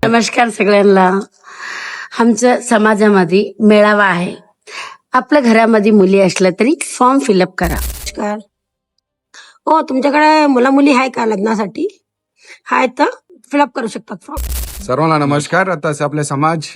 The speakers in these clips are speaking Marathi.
नमस्कार सगळ्यांना. आमच्या समाजामध्ये मेळावा आहे. आपल्या घरामध्ये मुली असल्या तरी फॉर्म फिलअप करा. नमस्कार. हो, तुमच्याकडे मुला मुली आहे का लग्नासाठी? आहेत तर फिलअप करू शकतात फॉर्म. सर्वांना नमस्कार. आता आपल्या समाज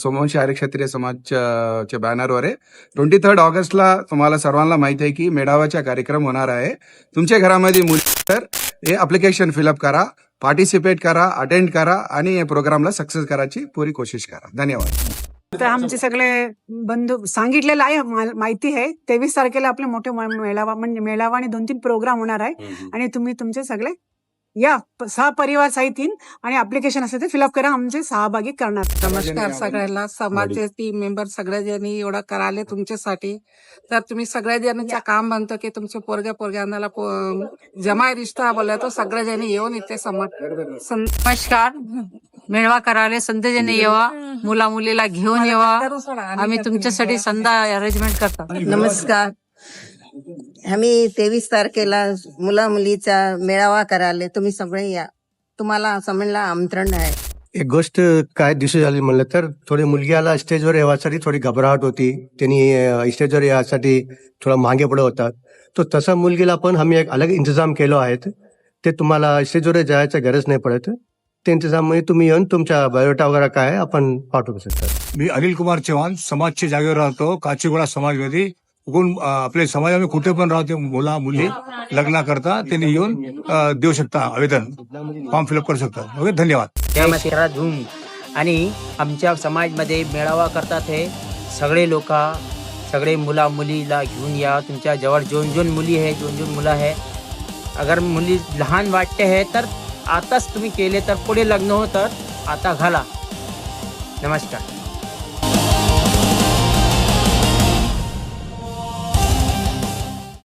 सोमवंशी आर्य क्षत्रिय समाजच्या बॅनरवर आहे 23 ऑगस्टला. तुम्हाला सर्वांना माहिती आहे की मेळाव्याचा कार्यक्रम होणार आहे. तुमच्या घरामध्ये मुली तर हे अप्लिकेशन फिलअप करा, पार्टिसिपेट करा, अटेंड करा आणि या प्रोग्रामला सक्सेस करायची पुरी कोशिश करा. धन्यवाद. तर आमचे सगळे बंधू सांगितलेलं आहे, माहिती आहे. 23 तारखेला आपले मोठे मेळावा म्हणजे मेळावा आणि 2-3 प्रोग्राम होणार आहे. आणि तुम्ही तुमचे सगळे या सहपरिवार सहित येईन आणि ऍप्लिकेशन असेल ते फिलअप करा. आमचे सहभागी करणार. नमस्कार सगळ्यांना. समाजाचे मेंबर सगळ्याजणी एवढं कराले तुमच्यासाठी. तर तुम्ही सगळ्याजणीचं काम बनतं की तुमच्या पोरग्यांना जमाय रिश्ता बोलला तो सगळ्याजणी येऊन इथे नमस्कार. मेळावा करायला संतजने येवा, मुला मुलीला घेऊन येवा. आम्ही तुमच्यासाठी संधा अरेंजमेंट करतो. नमस्कार. आम्ही 23 तारखेला मुला मुलीचा मेळावा करायला तुम्ही सगळे या. तुम्हाला समजला आमंत्रण आहे. एक गोष्ट काय दिवशी झाली म्हणलं तर थोडी मुलग्याला स्टेजवर येण्यासाठी थोडी घबराहट होती. त्यांनी स्टेजवर यासाठी थोडा मागे पुढे होतात. तो तसा मुलगीला पण आम्ही एक अलग इंतजाम केलो आहेत. ते तुम्हाला स्टेजवर जायचं गरज नाही पडत. ते इंतजाम म्हणजे तुम्ही येऊन तुमच्या बायोडाटा वगैरे काय आपण पाठवू शकता. मी अनिल कुमार चव्हाण, समाजच्या जागेवर राहतो, काचीगोडा समाजमध्ये. आपले समाजामध्ये कुठे पण राहते मुला मुली लग्न करता त्यांनी येऊन देऊ शकता आवेदन, फॉर्म फिलअप करू शकता. ओके, धन्यवाद. धूम आणि आमच्या समाजमध्ये मेळावा करतात हे सगळे लोक, सगळे मुला मुलीला घेऊन या. तुमच्या जवळ जोन मुली आहे, जोन मुलं आहे. अगर मुली लहान वाटते आहे तर आताच तुम्ही केले तर पुढे लग्न होतं. आता घाला. नमस्कार.